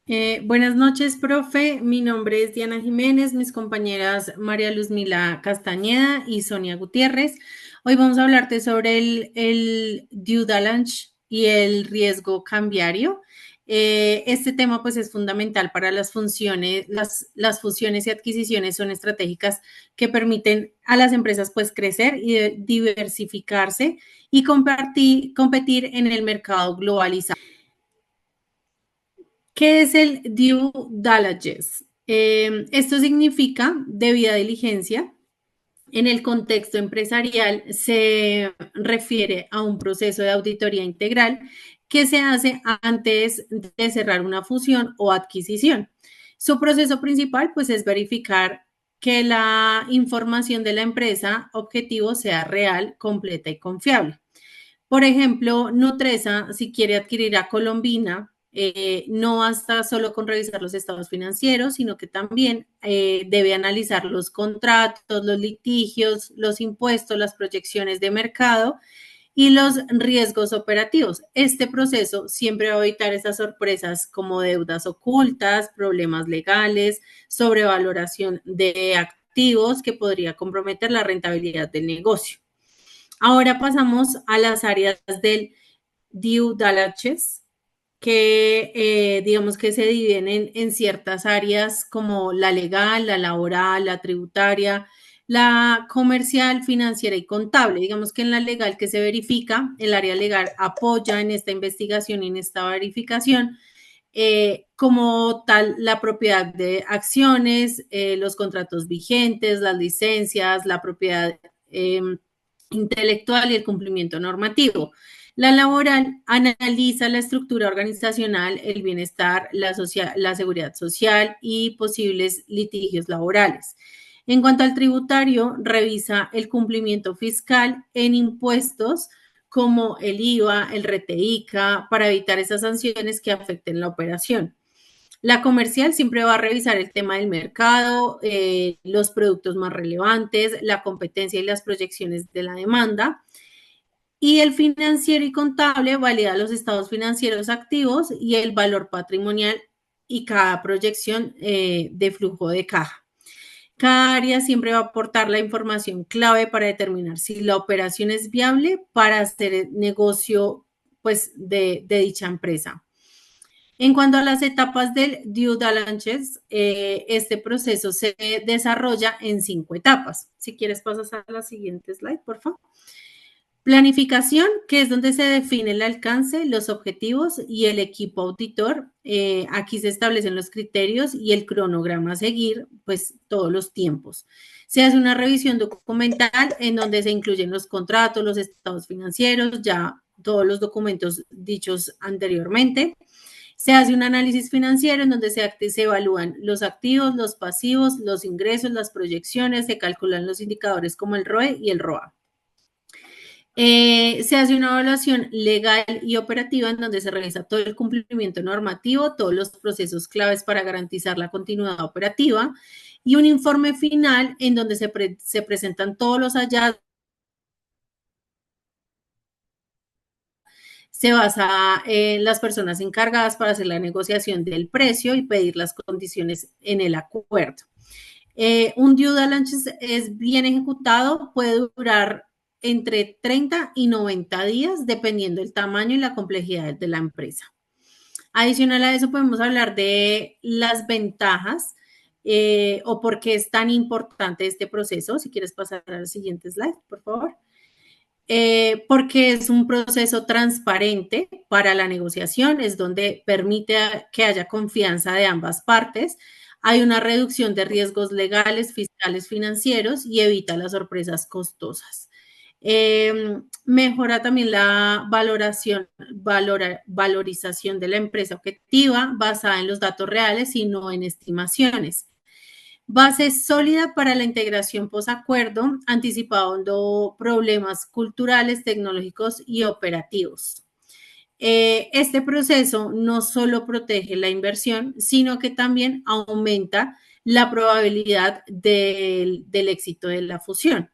Buenas noches, profe. Mi nombre es Diana Jiménez, mis compañeras María Luzmila Castañeda y Sonia Gutiérrez. Hoy vamos a hablarte sobre el due diligence y el riesgo cambiario. Este tema pues es fundamental para las funciones, las fusiones y adquisiciones son estratégicas que permiten a las empresas pues crecer y diversificarse y competir en el mercado globalizado. ¿Qué es el due diligence? Esto significa debida diligencia. En el contexto empresarial se refiere a un proceso de auditoría integral que se hace antes de cerrar una fusión o adquisición. Su proceso principal pues es verificar que la información de la empresa objetivo sea real, completa y confiable. Por ejemplo, Nutresa, si quiere adquirir a Colombina, no basta solo con revisar los estados financieros, sino que también debe analizar los contratos, los litigios, los impuestos, las proyecciones de mercado y los riesgos operativos. Este proceso siempre va a evitar esas sorpresas como deudas ocultas, problemas legales, sobrevaloración de activos que podría comprometer la rentabilidad del negocio. Ahora pasamos a las áreas del due diligence, que digamos que se dividen en ciertas áreas como la legal, la laboral, la tributaria, la comercial, financiera y contable. Digamos que en la legal que se verifica, el área legal apoya en esta investigación y en esta verificación, como tal la propiedad de acciones, los contratos vigentes, las licencias, la propiedad intelectual y el cumplimiento normativo. La laboral analiza la estructura organizacional, el bienestar, la seguridad social y posibles litigios laborales. En cuanto al tributario, revisa el cumplimiento fiscal en impuestos como el IVA, el RTICA, para evitar esas sanciones que afecten la operación. La comercial siempre va a revisar el tema del mercado, los productos más relevantes, la competencia y las proyecciones de la demanda. Y el financiero y contable valida los estados financieros activos y el valor patrimonial y cada proyección de flujo de caja. Cada área siempre va a aportar la información clave para determinar si la operación es viable para hacer el negocio pues, de dicha empresa. En cuanto a las etapas del due diligence, este proceso se desarrolla en 5 etapas. Si quieres, pasas a la siguiente slide, por favor. Planificación, que es donde se define el alcance, los objetivos y el equipo auditor. Aquí se establecen los criterios y el cronograma a seguir, pues todos los tiempos. Se hace una revisión documental en donde se incluyen los contratos, los estados financieros, ya todos los documentos dichos anteriormente. Se hace un análisis financiero en donde se evalúan los activos, los pasivos, los ingresos, las proyecciones, se calculan los indicadores como el ROE y el ROA. Se hace una evaluación legal y operativa en donde se revisa todo el cumplimiento normativo, todos los procesos claves para garantizar la continuidad operativa y un informe final en donde se presentan todos los hallazgos. Se basa en las personas encargadas para hacer la negociación del precio y pedir las condiciones en el acuerdo. Un due diligence es bien ejecutado, puede durar entre 30 y 90 días, dependiendo del tamaño y la complejidad de la empresa. Adicional a eso, podemos hablar de las ventajas o por qué es tan importante este proceso. Si quieres pasar al siguiente slide, por favor. Porque es un proceso transparente para la negociación, es donde permite que haya confianza de ambas partes, hay una reducción de riesgos legales, fiscales, financieros y evita las sorpresas costosas. Mejora también la valorización de la empresa objetiva basada en los datos reales y no en estimaciones. Base sólida para la integración posacuerdo, anticipando problemas culturales, tecnológicos y operativos. Este proceso no solo protege la inversión, sino que también aumenta la probabilidad del éxito de la fusión.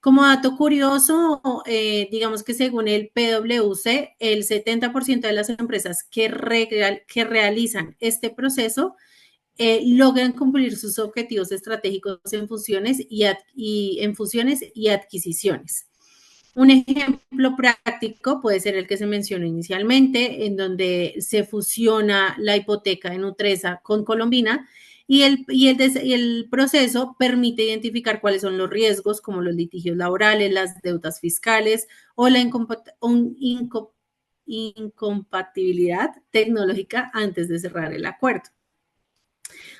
Como dato curioso, digamos que según el PwC, el 70% de las empresas que realizan este proceso logran cumplir sus objetivos estratégicos en en fusiones y adquisiciones. Un ejemplo práctico puede ser el que se mencionó inicialmente, en donde se fusiona la hipoteca de Nutresa con Colombina y el proceso permite identificar cuáles son los riesgos, como los litigios laborales, las deudas fiscales o la incompatibilidad tecnológica antes de cerrar el acuerdo.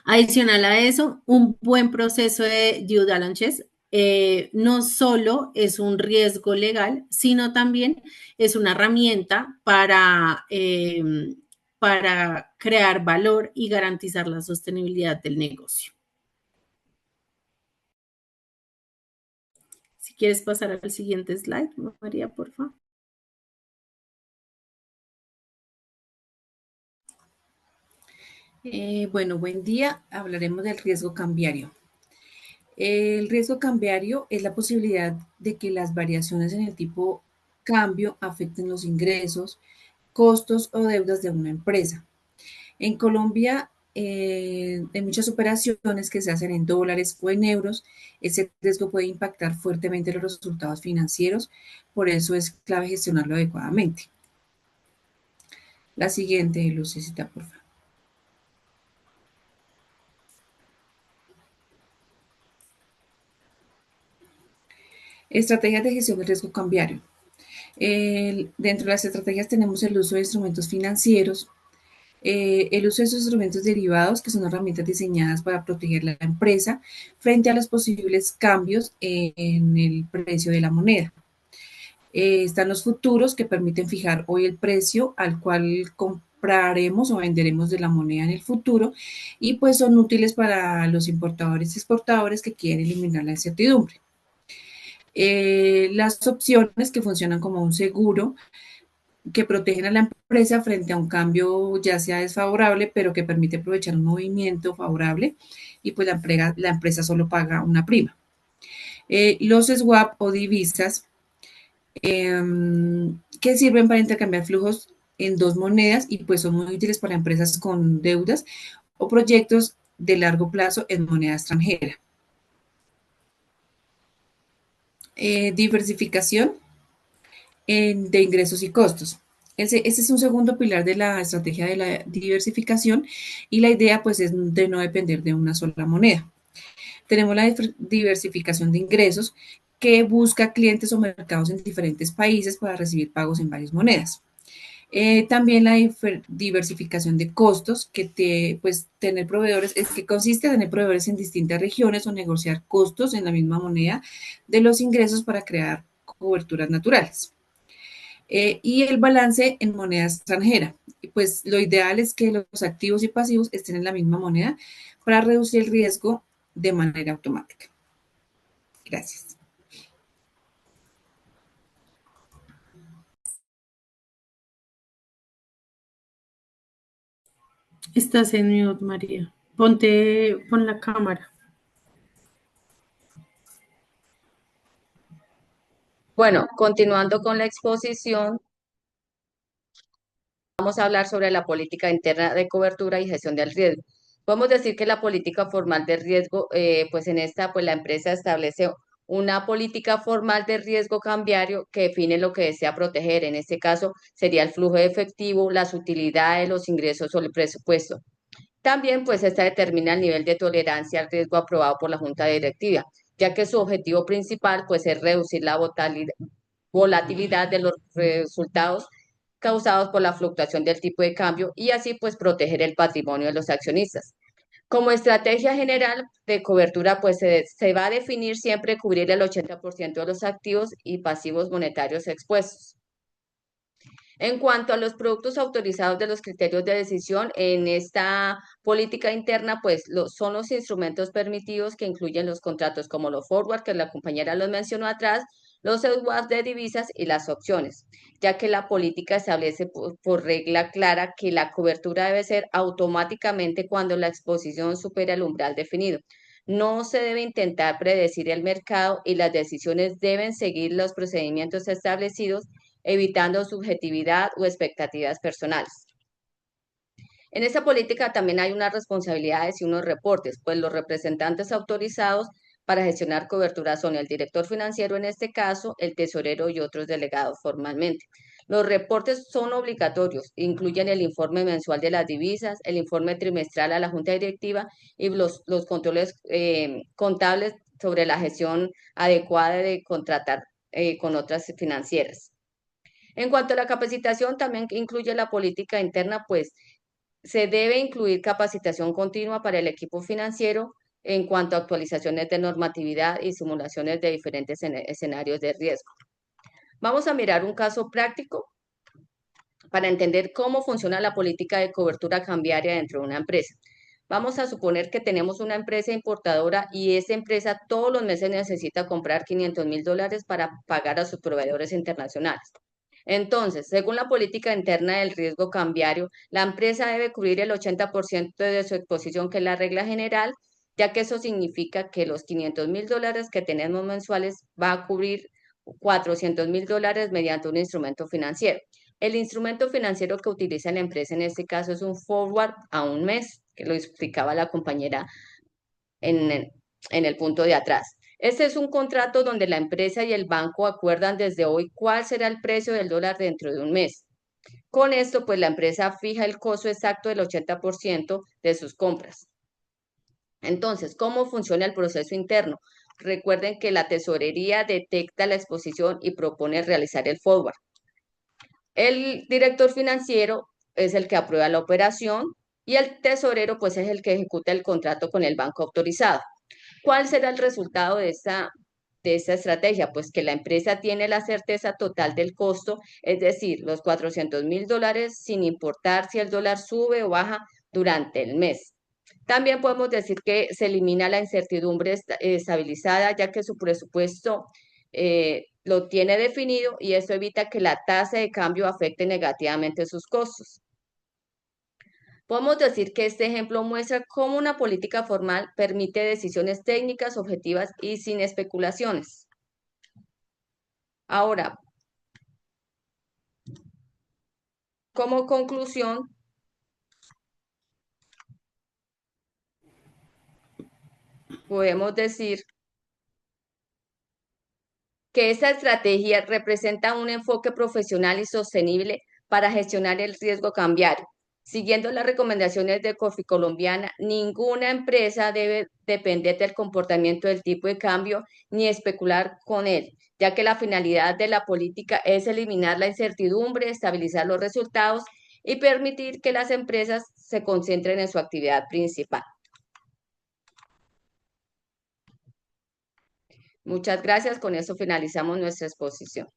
Adicional a eso, un buen proceso de due diligence no solo es un riesgo legal, sino también es una herramienta para crear valor y garantizar la sostenibilidad del negocio. Si quieres pasar al siguiente slide, María, por favor. Bueno, buen día. Hablaremos del riesgo cambiario. El riesgo cambiario es la posibilidad de que las variaciones en el tipo cambio afecten los ingresos, costos o deudas de una empresa. En Colombia, en muchas operaciones que se hacen en dólares o en euros, ese riesgo puede impactar fuertemente los resultados financieros, por eso es clave gestionarlo adecuadamente. La siguiente, Lucecita, por favor. Estrategias de gestión del riesgo cambiario. Dentro de las estrategias tenemos el uso de instrumentos financieros, el uso de esos instrumentos derivados, que son herramientas diseñadas para proteger la empresa frente a los posibles cambios en el precio de la moneda. Están los futuros, que permiten fijar hoy el precio al cual compraremos o venderemos de la moneda en el futuro, y pues son útiles para los importadores y exportadores que quieren eliminar la incertidumbre. Las opciones, que funcionan como un seguro, que protegen a la empresa frente a un cambio ya sea desfavorable, pero que permite aprovechar un movimiento favorable, y pues la empresa solo paga una prima. Los swap o divisas, que sirven para intercambiar flujos en dos monedas, y pues son muy útiles para empresas con deudas o proyectos de largo plazo en moneda extranjera. Diversificación de ingresos y costos. Ese es un segundo pilar de la estrategia de la diversificación, y la idea pues es de no depender de una sola moneda. Tenemos la diversificación de ingresos, que busca clientes o mercados en diferentes países para recibir pagos en varias monedas. También la diversificación de costos, pues tener proveedores, es que consiste en tener proveedores en distintas regiones o negociar costos en la misma moneda de los ingresos para crear coberturas naturales. Y el balance en moneda extranjera. Pues lo ideal es que los activos y pasivos estén en la misma moneda para reducir el riesgo de manera automática. Gracias. Estás en mute, María. Pon la cámara. Bueno, continuando con la exposición, vamos a hablar sobre la política interna de cobertura y gestión del riesgo. Podemos decir que la política formal de riesgo, pues en esta, pues la empresa establece una política formal de riesgo cambiario que define lo que desea proteger. En este caso sería el flujo de efectivo, las utilidades, los ingresos o el presupuesto. También, pues, esta determina el nivel de tolerancia al riesgo aprobado por la Junta Directiva, ya que su objetivo principal, pues, es reducir la volatilidad de los resultados causados por la fluctuación del tipo de cambio, y así, pues, proteger el patrimonio de los accionistas. Como estrategia general de cobertura, pues se va a definir siempre cubrir el 80% de los activos y pasivos monetarios expuestos. En cuanto a los productos autorizados de los criterios de decisión, en esta política interna, pues son los instrumentos permitidos, que incluyen los contratos como los forward, que la compañera los mencionó atrás, los swaps de divisas y las opciones, ya que la política establece por regla clara que la cobertura debe ser automáticamente cuando la exposición supera el umbral definido. No se debe intentar predecir el mercado y las decisiones deben seguir los procedimientos establecidos, evitando subjetividad o expectativas personales. En esta política también hay unas responsabilidades y unos reportes, pues los representantes autorizados para gestionar cobertura son el director financiero en este caso, el tesorero y otros delegados formalmente. Los reportes son obligatorios, incluyen el informe mensual de las divisas, el informe trimestral a la junta directiva y los controles contables sobre la gestión adecuada de contratar con otras financieras. En cuanto a la capacitación, también incluye la política interna, pues se debe incluir capacitación continua para el equipo financiero en cuanto a actualizaciones de normatividad y simulaciones de diferentes escenarios de riesgo. Vamos a mirar un caso práctico para entender cómo funciona la política de cobertura cambiaria dentro de una empresa. Vamos a suponer que tenemos una empresa importadora y esa empresa todos los meses necesita comprar $500,000 para pagar a sus proveedores internacionales. Entonces, según la política interna del riesgo cambiario, la empresa debe cubrir el 80% de su exposición, que es la regla general, ya que eso significa que los $500,000 que tenemos mensuales va a cubrir $400,000 mediante un instrumento financiero. El instrumento financiero que utiliza la empresa en este caso es un forward a un mes, que lo explicaba la compañera en el punto de atrás. Este es un contrato donde la empresa y el banco acuerdan desde hoy cuál será el precio del dólar dentro de un mes. Con esto, pues la empresa fija el costo exacto del 80% de sus compras. Entonces, ¿cómo funciona el proceso interno? Recuerden que la tesorería detecta la exposición y propone realizar el forward. El director financiero es el que aprueba la operación y el tesorero pues es el que ejecuta el contrato con el banco autorizado. ¿Cuál será el resultado de esta estrategia? Pues que la empresa tiene la certeza total del costo, es decir, los $400,000 sin importar si el dólar sube o baja durante el mes. También podemos decir que se elimina la incertidumbre estabilizada, ya que su presupuesto lo tiene definido y eso evita que la tasa de cambio afecte negativamente sus costos. Podemos decir que este ejemplo muestra cómo una política formal permite decisiones técnicas, objetivas y sin especulaciones. Ahora, como conclusión, podemos decir que esta estrategia representa un enfoque profesional y sostenible para gestionar el riesgo cambiario. Siguiendo las recomendaciones de Corfi Colombiana, ninguna empresa debe depender del comportamiento del tipo de cambio ni especular con él, ya que la finalidad de la política es eliminar la incertidumbre, estabilizar los resultados y permitir que las empresas se concentren en su actividad principal. Muchas gracias. Con eso finalizamos nuestra exposición.